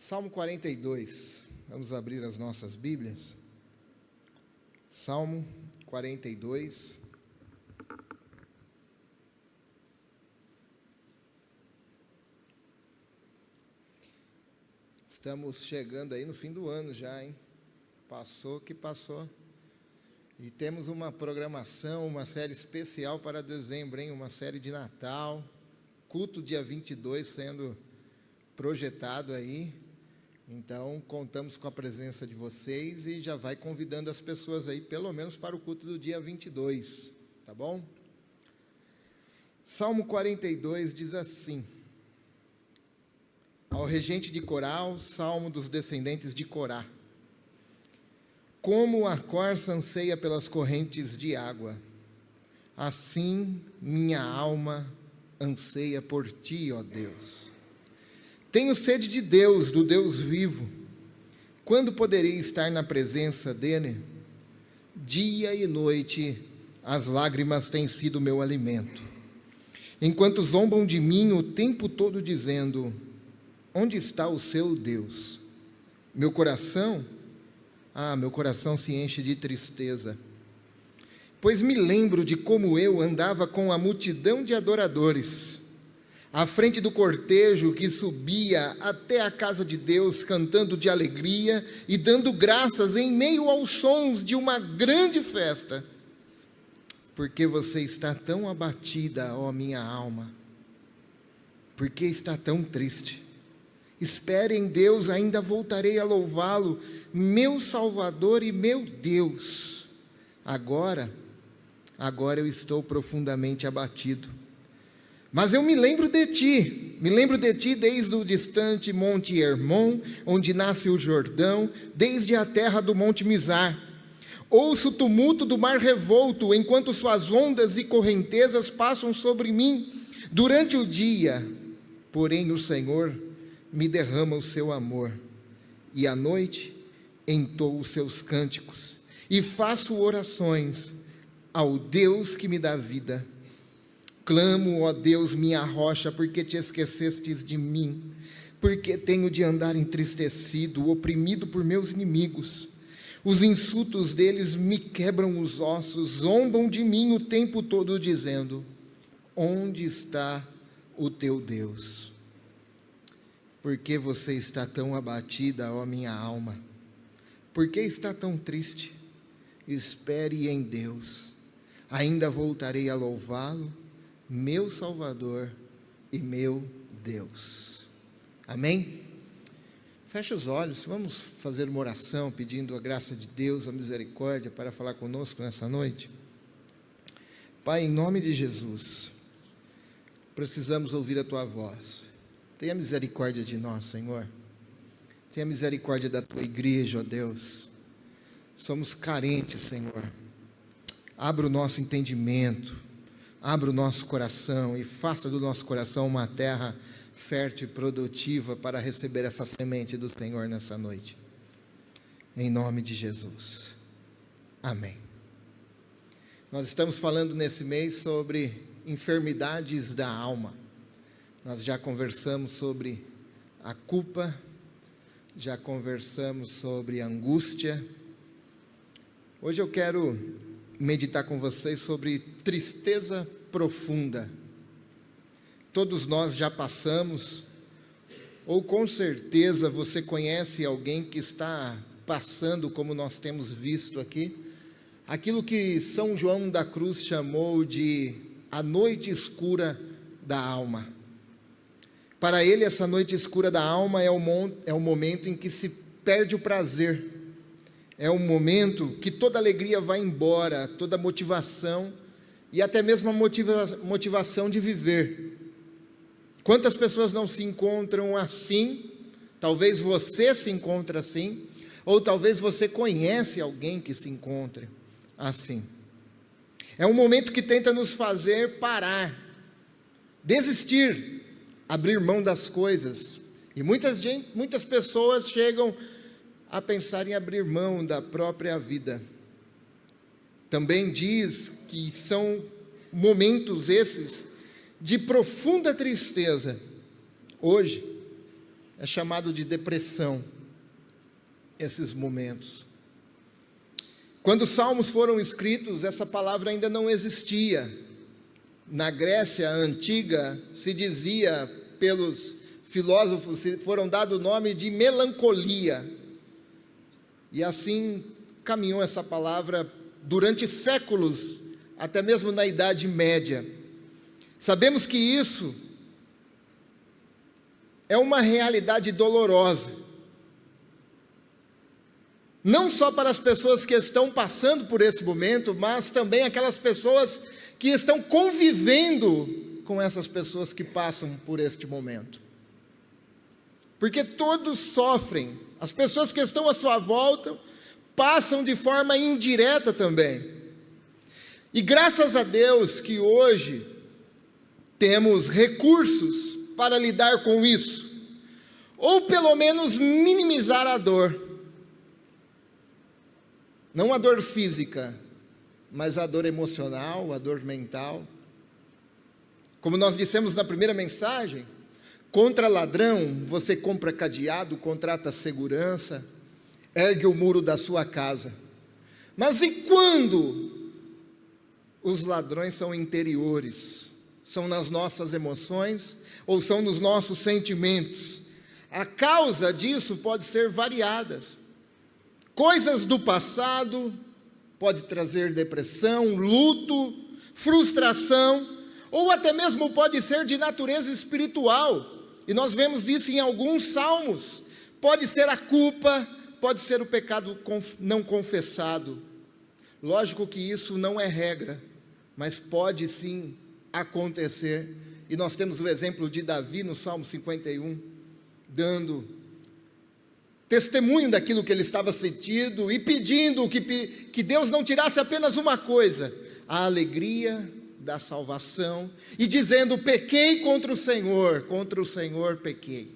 Salmo 42, vamos abrir as nossas Bíblias. Salmo 42. Estamos chegando aí no fim do ano já, hein? Passou que passou. E temos uma programação, uma série especial para dezembro, hein? Uma série de Natal, culto dia 22 sendo projetado aí. Então, contamos com a presença de vocês e já vai convidando as pessoas aí, pelo menos para o culto do dia 22, tá bom? Salmo 42 diz assim: ao regente de coral, salmo dos descendentes de Corá. Como a corça anseia pelas correntes de água, assim minha alma anseia por ti, ó Deus. Tenho sede de Deus, do Deus vivo. Quando poderei estar na presença dele? Dia e noite as lágrimas têm sido meu alimento. Enquanto zombam de mim o tempo todo dizendo: onde está o seu Deus? Meu coração se enche de tristeza, pois me lembro de como eu andava com a multidão de adoradores, à frente do cortejo que subia até a casa de Deus, cantando de alegria e dando graças em meio aos sons de uma grande festa. Porque você está tão abatida, ó minha alma? Por que está tão triste? Espere em Deus, ainda voltarei a louvá-lo, meu Salvador e meu Deus. Agora eu estou profundamente abatido. Mas eu me lembro de ti desde o distante Monte Hermon, onde nasce o Jordão, desde a terra do Monte Mizar. Ouço o tumulto do mar revolto, enquanto suas ondas e correntezas passam sobre mim. Durante o dia, porém, o Senhor me derrama o seu amor, e à noite entoo os seus cânticos, e faço orações ao Deus que me dá vida. Clamo, ó Deus, minha rocha, porque te esquecestes de mim, porque tenho de andar entristecido, oprimido por meus inimigos. Os insultos deles me quebram os ossos, zombam de mim o tempo todo, dizendo: onde está o teu Deus? Por que você está tão abatida, ó minha alma? Por que está tão triste? Espere em Deus, ainda voltarei a louvá-lo, meu Salvador e meu Deus. Amém? Feche os olhos, vamos fazer uma oração pedindo a graça de Deus, a misericórdia para falar conosco nessa noite. Pai, em nome de Jesus, precisamos ouvir a Tua voz. Tenha misericórdia de nós, Senhor. Tenha misericórdia da Tua igreja, ó Deus. Somos carentes, Senhor. Abra o nosso entendimento, abra o nosso coração e faça do nosso coração uma terra fértil e produtiva para receber essa semente do Senhor nessa noite. Em nome de Jesus. Amém. Nós estamos falando nesse mês sobre enfermidades da alma. Nós já conversamos sobre a culpa, já conversamos sobre a angústia. Hoje eu quero meditar com vocês sobre tristeza profunda. Todos nós já passamos, ou com certeza você conhece alguém que está passando, como nós temos visto aqui, aquilo que São João da Cruz chamou de a noite escura da alma. Para ele, essa noite escura da alma é o momento em que se perde o prazer, é o momento que toda alegria vai embora, toda motivação e até mesmo a motivação de viver. Quantas pessoas não se encontram assim? Talvez você se encontre assim, ou talvez você conhece alguém que se encontre assim. É um momento que tenta nos fazer parar, desistir, abrir mão das coisas. E muitas pessoas chegam a pensar em abrir mão da própria vida. Também diz que são momentos esses de profunda tristeza. Hoje, é chamado de depressão, esses momentos. Quando os salmos foram escritos, essa palavra ainda não existia. Na Grécia antiga, se dizia pelos filósofos, foram dado o nome de melancolia. E assim caminhou essa palavra durante séculos, até mesmo na Idade Média. Sabemos que isso é uma realidade dolorosa, não só para as pessoas que estão passando por esse momento, mas também aquelas pessoas que estão convivendo com essas pessoas que passam por este momento. Porque todos sofrem, as pessoas que estão à sua volta passam de forma indireta também. E graças a Deus que hoje temos recursos para lidar com isso, ou pelo menos minimizar a dor. Não a dor física, mas a dor emocional, a dor mental. Como nós dissemos na primeira mensagem, contra ladrão você compra cadeado, contrata segurança, ergue o muro da sua casa. Mas e quando os ladrões são interiores? São nas nossas emoções ou são nos nossos sentimentos? A causa disso pode ser variadas. Coisas do passado pode trazer depressão, luto, frustração, ou até mesmo pode ser de natureza espiritual. E nós vemos isso em alguns salmos. Pode ser a culpa, pode ser o pecado não confessado. Lógico que isso não é regra, mas pode sim acontecer. E nós temos o exemplo de Davi no Salmo 51, dando testemunho daquilo que ele estava sentindo e pedindo que Deus não tirasse apenas uma coisa, a alegria da salvação, e dizendo: pequei contra o Senhor pequei.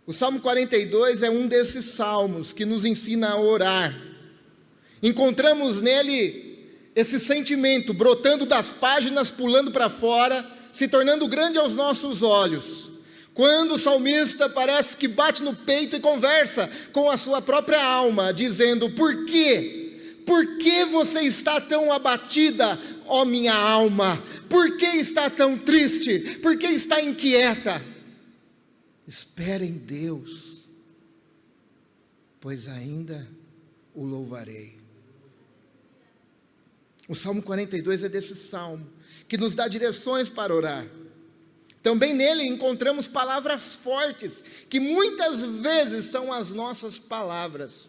O Salmo 42 é um desses salmos que nos ensina a orar. Encontramos nele esse sentimento brotando das páginas, pulando para fora, se tornando grande aos nossos olhos. Quando o salmista parece que bate no peito e conversa com a sua própria alma, dizendo: por quê? Por que você está tão abatida, ó minha alma? Por que está tão triste? Por que está inquieta? Espera em Deus, pois ainda o louvarei. O Salmo 42 é desse salmo que nos dá direções para orar. Também nele encontramos palavras fortes, que muitas vezes são as nossas palavras.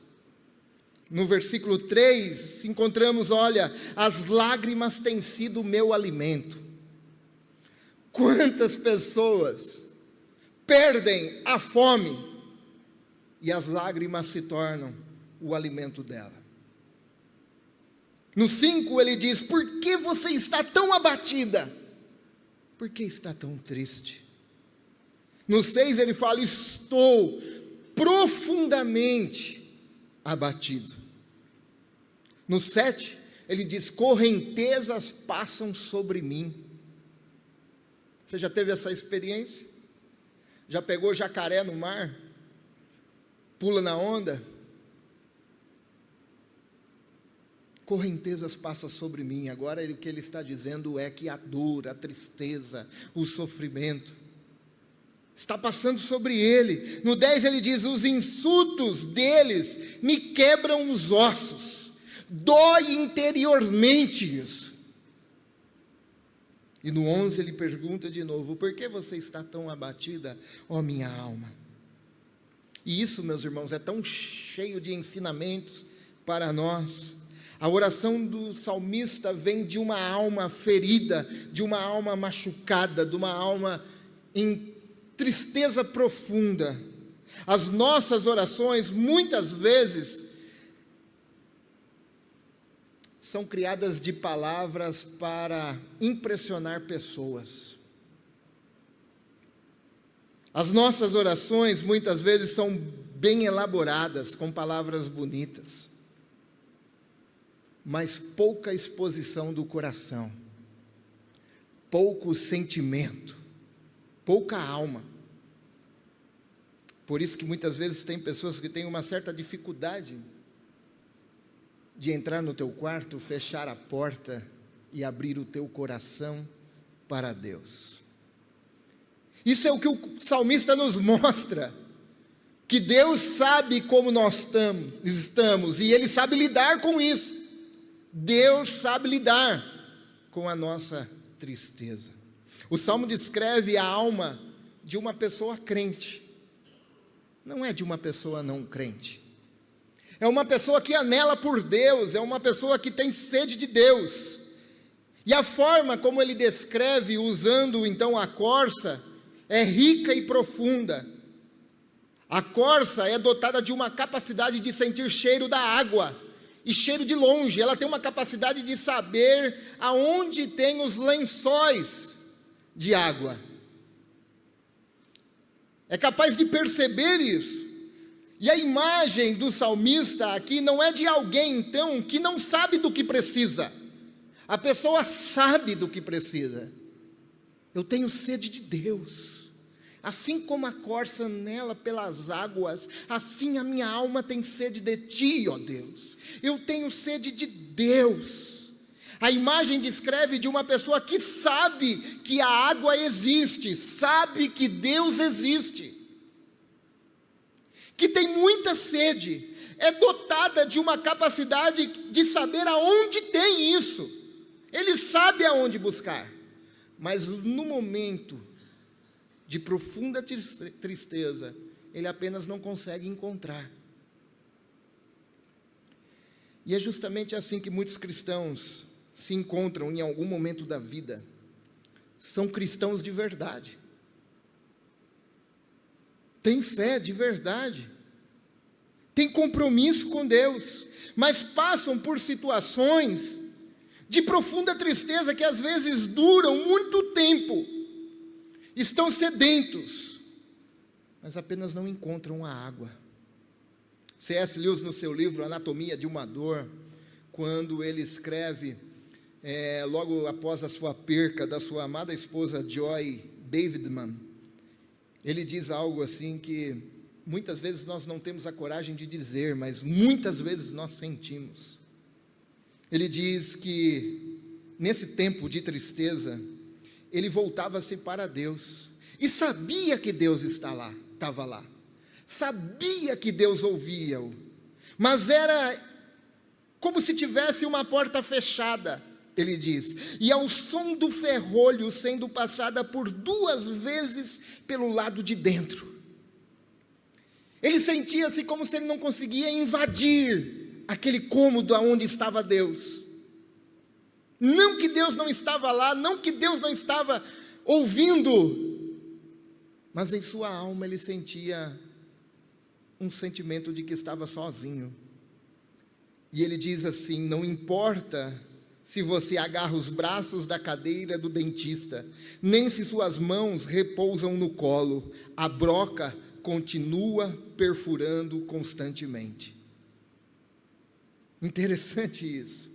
No versículo 3, encontramos: olha, as lágrimas têm sido o meu alimento. Quantas pessoas perdem a fome e as lágrimas se tornam o alimento dela. No 5 ele diz: por que você está tão abatida? Por que está tão triste? No 6 ele fala: estou profundamente abatido. No 7 ele diz: correntezas passam sobre mim. Você já teve essa experiência? Já pegou jacaré no mar? Pula na onda? Correntezas passam sobre mim. Agora o que ele está dizendo é que a dor, a tristeza, o sofrimento está passando sobre ele. No 10 ele diz: os insultos deles me quebram os ossos, dói interiormente isso. E no 11 ele pergunta de novo: por que você está tão abatida, ó minha alma? E isso, meus irmãos, é tão cheio de ensinamentos para nós. A oração do salmista vem de uma alma ferida, de uma alma machucada, de uma alma em tristeza profunda. As nossas orações, muitas vezes, são criadas de palavras para impressionar pessoas. As nossas orações, muitas vezes, são bem elaboradas, com palavras bonitas, mas pouca exposição do coração, pouco sentimento, pouca alma. Por isso que muitas vezes tem pessoas que têm uma certa dificuldade de entrar no teu quarto, fechar a porta e abrir o teu coração para Deus. Isso é o que o salmista nos mostra, que Deus sabe como nós estamos e Ele sabe lidar com isso. Deus sabe lidar com a nossa tristeza. O Salmo descreve a alma de uma pessoa crente, não é de uma pessoa não crente. É uma pessoa que anela por Deus, é uma pessoa que tem sede de Deus. E a forma como ele descreve, usando então a corça, é rica e profunda. A corça é dotada de uma capacidade de sentir cheiro da água, e cheiro de longe. Ela tem uma capacidade de saber aonde tem os lençóis de água. É capaz de perceber isso. E a imagem do salmista aqui não é de alguém, então, que não sabe do que precisa. A pessoa sabe do que precisa. Eu tenho sede de Deus. Assim como a corça anela pelas águas, assim a minha alma tem sede de Ti, ó Deus. Eu tenho sede de Deus. A imagem descreve de uma pessoa que sabe que a água existe, sabe que Deus existe, que tem muita sede, é dotada de uma capacidade de saber aonde tem isso. Ele sabe aonde buscar, mas no momento de profunda tristeza, ele apenas não consegue encontrar. E é justamente assim que muitos cristãos se encontram em algum momento da vida. São cristãos de verdade, têm fé de verdade, têm compromisso com Deus, mas passam por situações de profunda tristeza que às vezes duram muito tempo. Estão sedentos, mas apenas não encontram a água. C.S. Lewis, no seu livro Anatomia de uma Dor, quando ele escreve, logo após a sua perca da sua amada esposa Joy Davidman, ele diz algo assim que muitas vezes nós não temos a coragem de dizer, mas muitas vezes nós sentimos. Ele diz que nesse tempo de tristeza, ele voltava-se para Deus, e sabia que Deus estava lá, sabia que Deus ouvia-o, mas era como se tivesse uma porta fechada, ele diz, e ao som do ferrolho sendo passada por 2 vezes pelo lado de dentro. Ele sentia-se como se ele não conseguia invadir aquele cômodo aonde estava Deus. Não que Deus não estava lá, não que Deus não estava ouvindo, mas em sua alma ele sentia um sentimento de que estava sozinho. E ele diz assim: não importa se você agarra os braços da cadeira do dentista, nem se suas mãos repousam no colo, a broca continua perfurando constantemente. Interessante isso.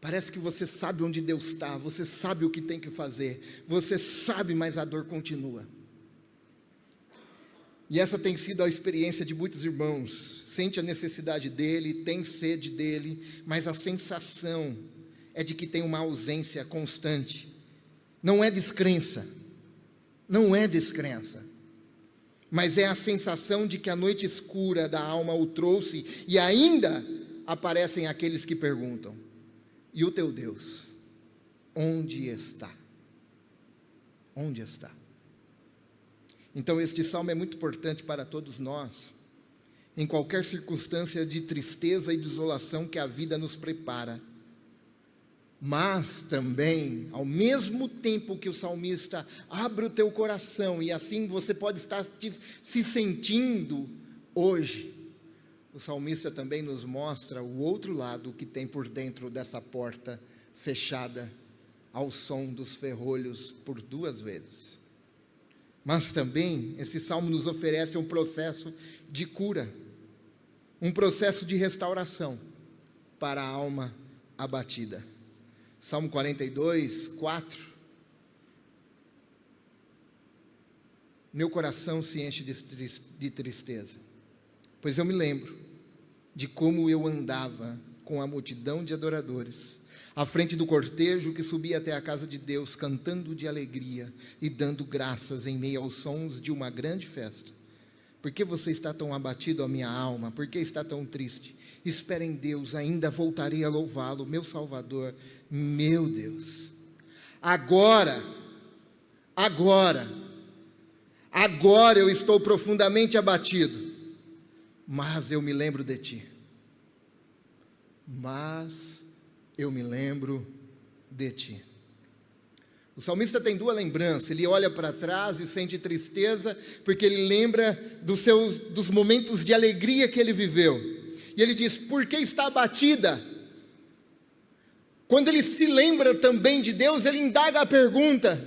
Parece que você sabe onde Deus está, você sabe o que tem que fazer, você sabe, mas a dor continua. E essa tem sido a experiência de muitos irmãos. Sente a necessidade dele, tem sede dele, mas a sensação é de que tem uma ausência constante. Não é descrença, mas é a sensação de que a noite escura da alma o trouxe, e ainda aparecem aqueles que perguntam: e o teu Deus, onde está? Onde está? Então este salmo é muito importante para todos nós, em qualquer circunstância de tristeza e desolação que a vida nos prepara. Mas também, ao mesmo tempo que o salmista abre o teu coração, e assim você pode estar se sentindo hoje, o salmista também nos mostra o outro lado que tem por dentro dessa porta fechada, ao som dos ferrolhos por 2 vezes. Mas também esse salmo nos oferece um processo de cura, um processo de restauração para a alma abatida. Salmo 42, 4. meu coração se enche de tristeza, pois eu me lembro de como eu andava com a multidão de adoradores, à frente do cortejo que subia até a casa de Deus, cantando de alegria e dando graças em meio aos sons de uma grande festa. Por que você está tão abatido, ó minha alma? Por que está tão triste? Espere em Deus, ainda voltarei a louvá-lo, meu Salvador, meu Deus. Agora eu estou profundamente abatido, mas eu me lembro de ti. Mas eu me lembro de ti. O salmista tem duas lembranças. Ele olha para trás e sente tristeza, porque ele lembra dos momentos de alegria que ele viveu. E ele diz: por que está abatida? Quando ele se lembra também de Deus, ele indaga a pergunta: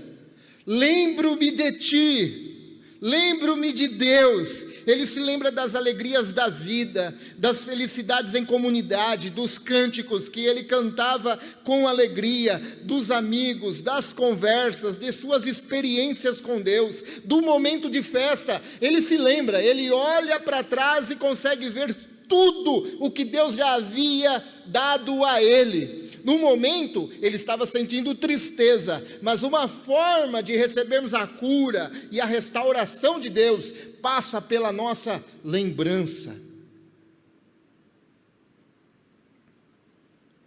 lembro-me de ti, lembro-me de Deus. Ele se lembra das alegrias da vida, das felicidades em comunidade, dos cânticos que ele cantava com alegria, dos amigos, das conversas, de suas experiências com Deus, do momento de festa. Ele se lembra, ele olha para trás e consegue ver tudo o que Deus já havia dado a ele. No momento, ele estava sentindo tristeza, mas uma forma de recebermos a cura e a restauração de Deus passa pela nossa lembrança.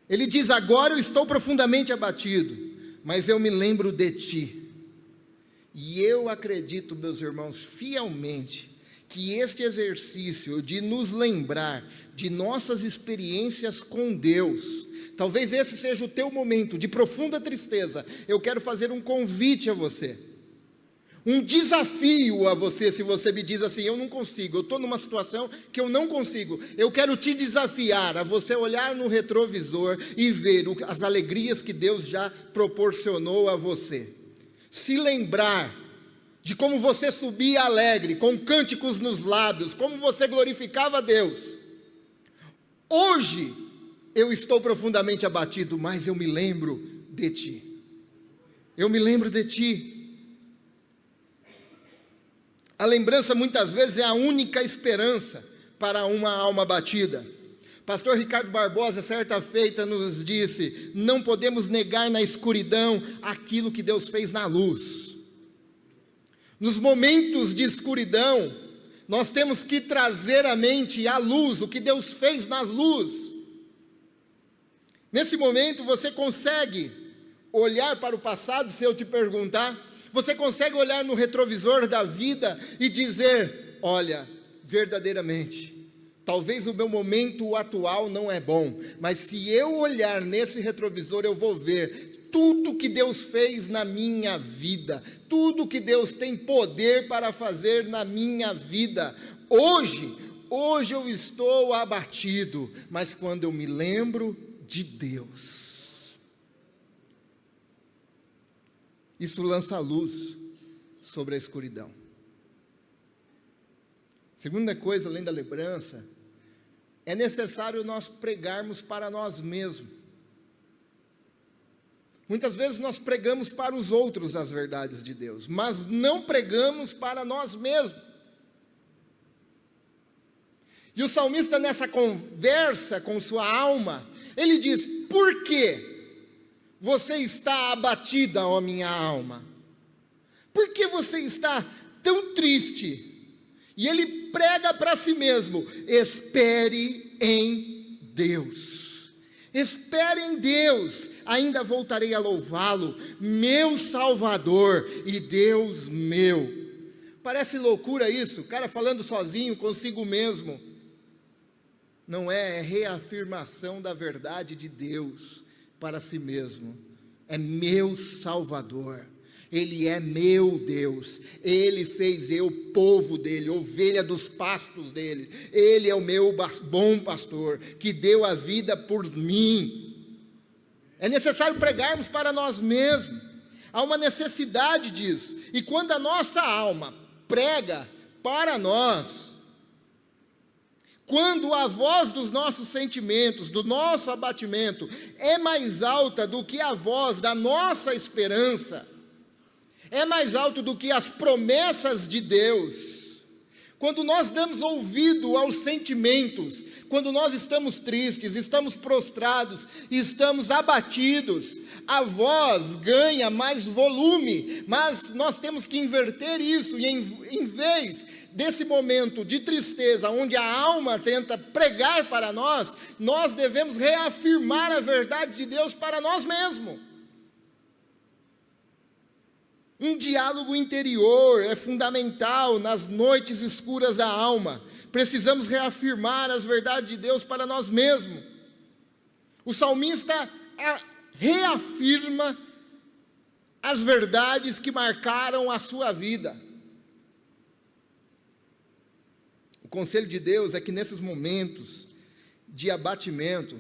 Ele diz: agora eu estou profundamente abatido, mas eu me lembro de ti. E eu acredito, meus irmãos, fielmente, que este exercício de nos lembrar de nossas experiências com Deus, talvez esse seja o teu momento de profunda tristeza. Eu quero fazer um convite a você, um desafio a você. Se você me diz assim: eu não consigo, eu estou numa situação que eu não consigo, eu quero te desafiar a você olhar no retrovisor e ver as alegrias que Deus já proporcionou a você, se lembrar de como você subia alegre, com cânticos nos lábios, como você glorificava a Deus. Hoje eu estou profundamente abatido, mas eu me lembro de ti. Eu me lembro de ti. A lembrança muitas vezes é a única esperança para uma alma abatida. Pastor Ricardo Barbosa, certa feita, nos disse: não podemos negar na escuridão aquilo que Deus fez na luz. Nos momentos de escuridão, nós temos que trazer à mente a luz, o que Deus fez na luz. Nesse momento você consegue olhar para o passado, se eu te perguntar, você consegue olhar no retrovisor da vida e dizer: olha, verdadeiramente, talvez o meu momento atual não é bom, mas se eu olhar nesse retrovisor eu vou ver tudo que Deus fez na minha vida, tudo que Deus tem poder para fazer na minha vida. Hoje eu estou abatido, mas quando eu me lembro de Deus, isso lança luz sobre a escuridão. Segunda coisa, além da lembrança, é necessário nós pregarmos para nós mesmos. Muitas vezes nós pregamos para os outros as verdades de Deus, mas não pregamos para nós mesmos. E o salmista, nessa conversa com sua alma, ele diz: por que você está abatida, ó minha alma? Por que você está tão triste? E ele prega para si mesmo: espere em Deus. Espere em Deus, ainda voltarei a louvá-lo, meu Salvador e Deus meu. Parece loucura isso, o cara falando sozinho consigo mesmo. Não é reafirmação da verdade de Deus para si mesmo. É meu Salvador, Ele é meu Deus, Ele fez eu povo dEle, ovelha dos pastos dEle. Ele é o meu bom pastor, que deu a vida por mim. É necessário pregarmos para nós mesmos, há uma necessidade disso. E quando a nossa alma prega para nós, quando a voz dos nossos sentimentos, do nosso abatimento, é mais alta do que a voz da nossa esperança, é mais alto do que as promessas de Deus. Quando nós damos ouvido aos sentimentos, quando nós estamos tristes, estamos prostrados, estamos abatidos, a voz ganha mais volume, mas nós temos que inverter isso, e em vez desse momento de tristeza, onde a alma tenta pregar para nós, nós devemos reafirmar a verdade de Deus para nós mesmos. Um diálogo interior é fundamental nas noites escuras da alma. Precisamos reafirmar as verdades de Deus para nós mesmos. O salmista reafirma as verdades que marcaram a sua vida. O conselho de Deus é que nesses momentos de abatimento,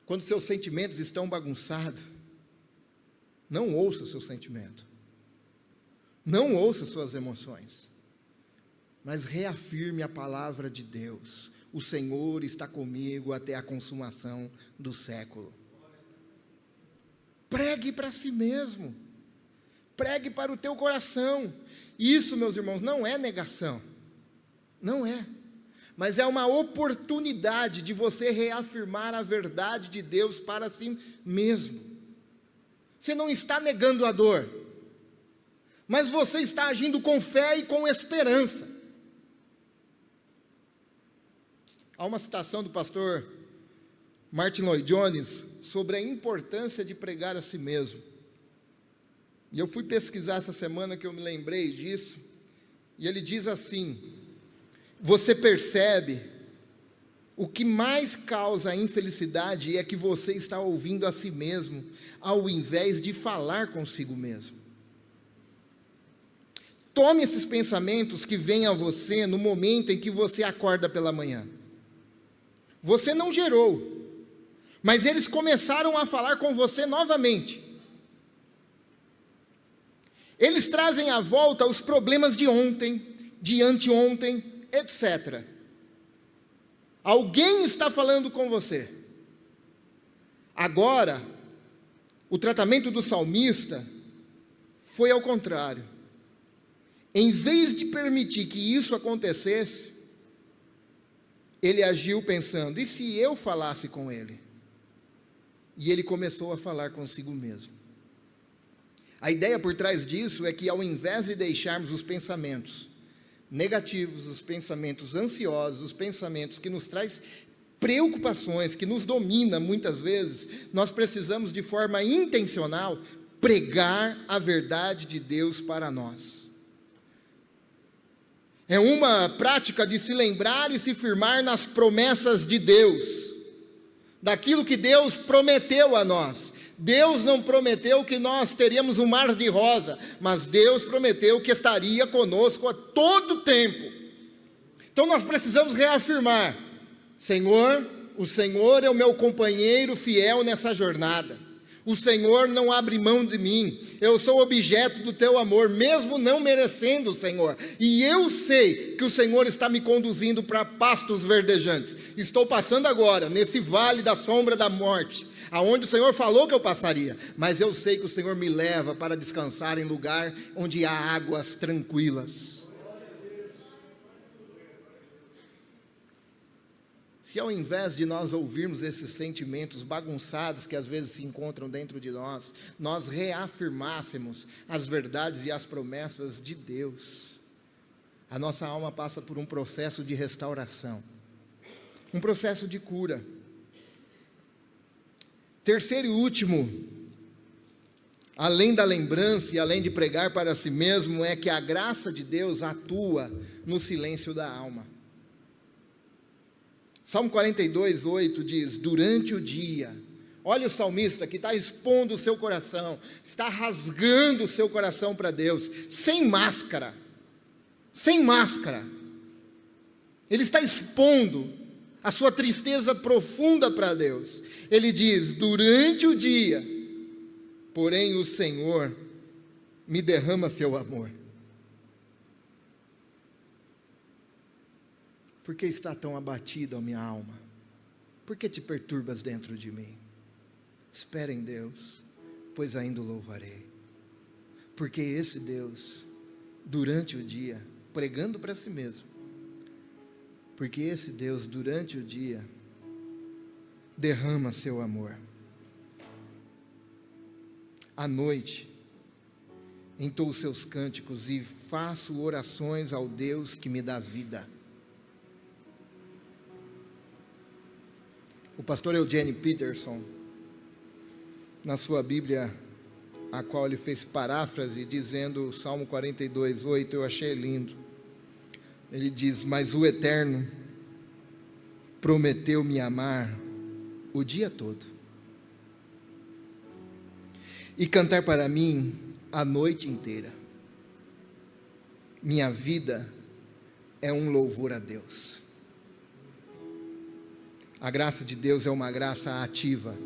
quando seus sentimentos estão bagunçados, não ouça o seu sentimento, não ouça suas emoções, mas reafirme a palavra de Deus: o Senhor está comigo até a consumação do século. Pregue para si mesmo, pregue para o teu coração. Isso, meus irmãos, não é negação, não é. Mas é uma oportunidade de você reafirmar a verdade de Deus para si mesmo. Você não está negando a dor, mas você está agindo com fé e com esperança. Há uma citação do pastor Martin Lloyd-Jones sobre a importância de pregar a si mesmo. E eu fui pesquisar essa semana que eu me lembrei disso, e ele diz assim: você percebe, o que mais causa infelicidade é que você está ouvindo a si mesmo, ao invés de falar consigo mesmo. Tome esses pensamentos que vêm a você no momento em que você acorda pela manhã. Você não gerou, mas eles começaram a falar com você novamente. Eles trazem à volta os problemas de ontem, de anteontem, etc. Alguém está falando com você. Agora, o tratamento do salmista foi ao contrário. Em vez de permitir que isso acontecesse, ele agiu pensando: e se eu falasse com ele? E ele começou a falar consigo mesmo. A ideia por trás disso é que, ao invés de deixarmos os pensamentos negativos, os pensamentos ansiosos, os pensamentos que nos traz preocupações, que nos domina muitas vezes, nós precisamos de forma intencional pregar a verdade de Deus para nós. É uma prática de se lembrar e se firmar nas promessas de Deus, daquilo que Deus prometeu a nós. Deus não prometeu que nós teríamos um mar de rosa, mas Deus prometeu que estaria conosco a todo tempo. Então nós precisamos reafirmar: Senhor, o Senhor é o meu companheiro fiel nessa jornada. O Senhor não abre mão de mim. Eu sou objeto do teu amor, mesmo não merecendo, Senhor. E eu sei que o Senhor está me conduzindo para pastos verdejantes. Estou passando agora nesse vale da sombra da morte, aonde o Senhor falou que eu passaria, mas eu sei que o Senhor me leva para descansar em lugar onde há águas tranquilas. Se ao invés de nós ouvirmos esses sentimentos bagunçados que às vezes se encontram dentro de nós, nós reafirmássemos as verdades e as promessas de Deus, a nossa alma passa por um processo de restauração, um processo de cura. Terceiro e último, além da lembrança e além de pregar para si mesmo, é que a graça de Deus atua no silêncio da alma. Salmo 42, 8 diz: durante o dia, olha o salmista que está expondo o seu coração, está rasgando o seu coração para Deus, sem máscara, ele está expondo a sua tristeza profunda para Deus. Ele diz: durante o dia, porém o Senhor me derrama seu amor. Por que está tão abatida a minha alma? Por que te perturbas dentro de mim? Espere em Deus, pois ainda o louvarei. Porque esse Deus, durante o dia, pregando para si mesmo, porque esse Deus, durante o dia, derrama seu amor. À noite, entoo seus cânticos e faço orações ao Deus que me dá vida. O pastor Eugene Peterson, na sua Bíblia, a qual ele fez paráfrase, dizendo o Salmo 42:8, eu achei lindo. Ele diz: mas o Eterno prometeu me amar o dia todo, e cantar para mim a noite inteira. Minha vida é um louvor a Deus. A graça de Deus é uma graça ativa.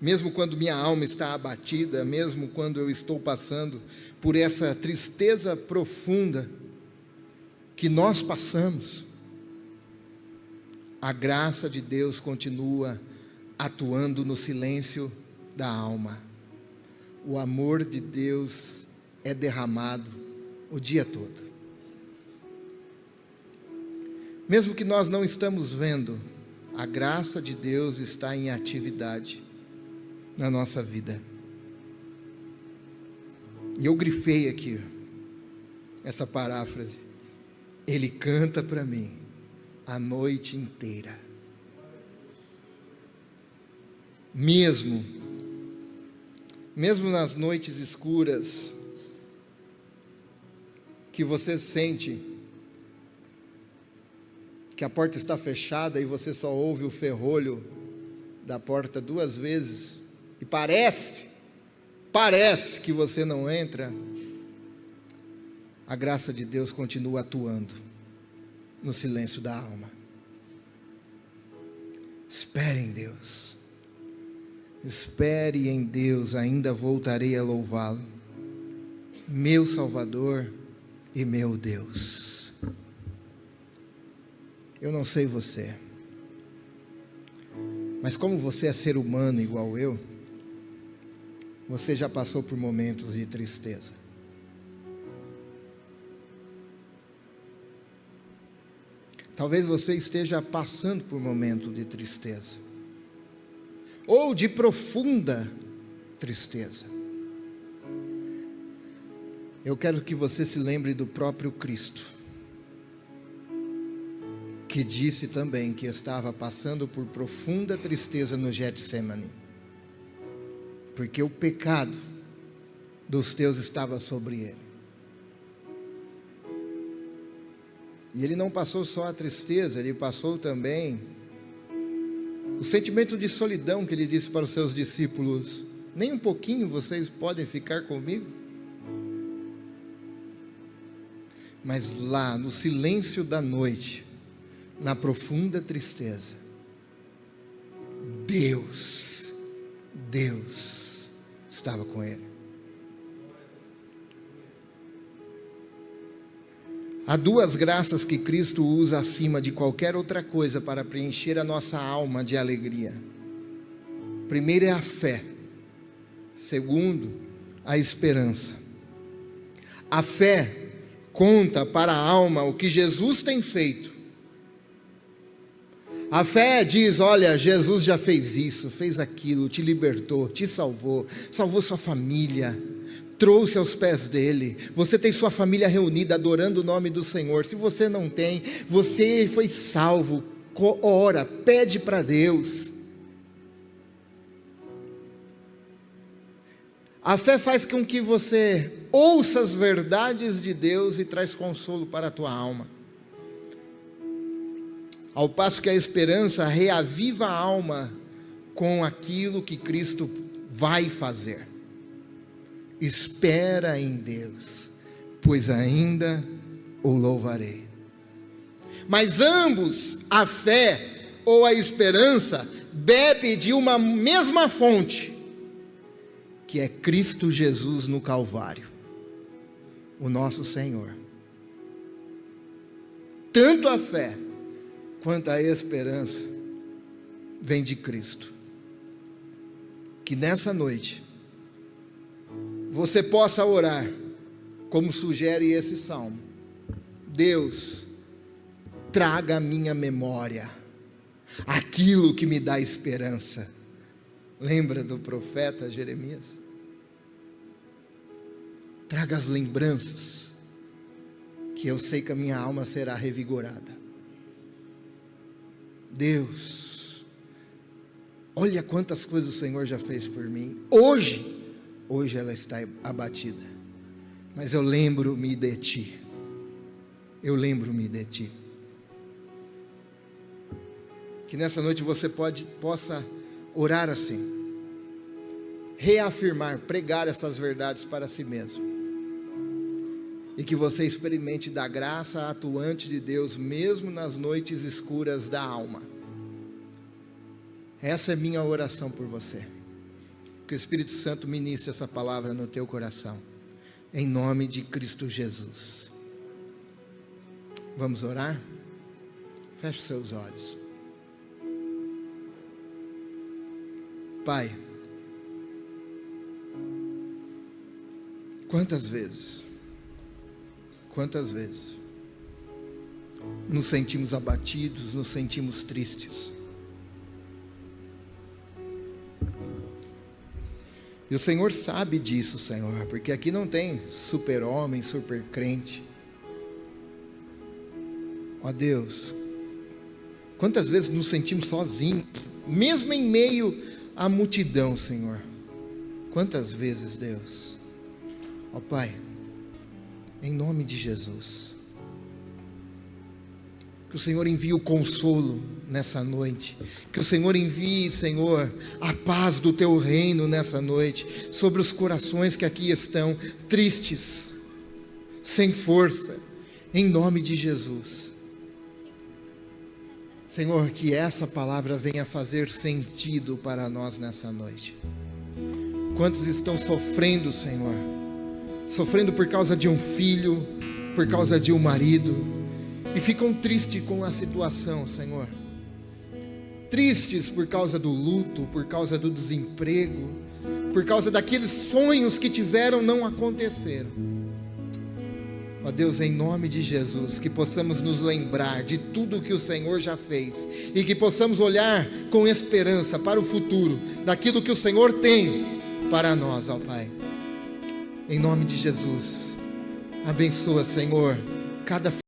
Mesmo quando minha alma está abatida, mesmo quando eu estou passando por essa tristeza profunda que nós passamos, a graça de Deus continua atuando no silêncio da alma. O amor de Deus é derramado o dia todo. Mesmo que nós não estamos vendo, a graça de Deus está em atividade na nossa vida. E eu grifei aqui essa paráfrase: Ele canta para mim a noite inteira. Mesmo nas noites escuras, que você sente que a porta está fechada e você só ouve o ferrolho da porta 2 vezes, e parece que você não entra, a graça de Deus continua atuando no silêncio da alma. Espere em Deus. Espere em Deus, ainda voltarei a louvá-lo, meu Salvador e meu Deus. Eu não sei você, mas como você é ser humano igual eu, você já passou por momentos de tristeza. Talvez você esteja passando por momentos de tristeza, ou de profunda tristeza. Eu quero que você se lembre do próprio Cristo, que disse também que estava passando por profunda tristeza no Getsemane, porque o pecado dos teus estava sobre ele. E ele não passou só a tristeza, ele passou também o sentimento de solidão, que ele disse para os seus discípulos: nem um pouquinho vocês podem ficar comigo? Mas lá no silêncio da noite, na profunda tristeza, Deus estava com ele. Há 2 graças que Cristo usa acima de qualquer outra coisa para preencher a nossa alma de alegria. Primeiro é a fé. Segundo, a esperança. A fé conta para a alma o que Jesus tem feito. A fé diz: olha, Jesus já fez isso, fez aquilo, te libertou, te salvou, salvou sua família, trouxe aos pés dele. Você tem sua família reunida adorando o nome do Senhor. Se você não tem, você foi salvo. Ora, pede para Deus. A fé faz com que você ouça as verdades de Deus e traz consolo para a tua alma. Ao passo que a esperança reaviva a alma com aquilo que Cristo vai fazer. Espera em Deus, pois ainda o louvarei. Mas ambos, a fé ou a esperança, bebe de uma mesma fonte, que é Cristo Jesus no Calvário, o nosso Senhor. Tanto a fé quanto a esperança vem de Cristo. que nessa noite você possa orar, como sugere esse salmo: Deus, traga à minha memória aquilo que me dá esperança. Lembra do profeta Jeremias? Traga as lembranças, que eu sei que a minha alma será revigorada. Deus, olha quantas coisas o Senhor já fez por mim. Hoje ela está abatida, mas eu lembro-me de Ti. Eu lembro-me de Ti. Que nessa noite você possa orar assim, reafirmar, pregar essas verdades para si mesmo, e que você experimente da graça atuante de Deus, mesmo nas noites escuras da alma. Essa é minha oração por você. Que o Espírito Santo ministre essa palavra no teu coração, em nome de Cristo Jesus. Vamos orar? Feche seus olhos. Pai, quantas vezes nos sentimos abatidos, nos sentimos tristes, e o Senhor sabe disso, Senhor, porque aqui não tem super-homem, super-crente. Ó Deus, quantas vezes nos sentimos sozinhos, mesmo em meio à multidão, Senhor. Quantas vezes, Deus, ó Pai, em nome de Jesus, que o Senhor envie o consolo nessa noite, que o Senhor envie, Senhor, a paz do Teu reino nessa noite, sobre os corações que aqui estão tristes, sem força, em nome de Jesus. Senhor, que essa palavra venha fazer sentido para nós nessa noite. Quantos estão sofrendo, Senhor? Sofrendo por causa de um filho, por causa de um marido, e ficam tristes com a situação, Senhor. Tristes por causa do luto, por causa do desemprego, por causa daqueles sonhos que tiveram não aconteceram. Ó Deus, em nome de Jesus, que possamos nos lembrar de tudo que o Senhor já fez, e que possamos olhar com esperança para o futuro, daquilo que o Senhor tem para nós, ó Pai. Em nome de Jesus, abençoa, Senhor, cada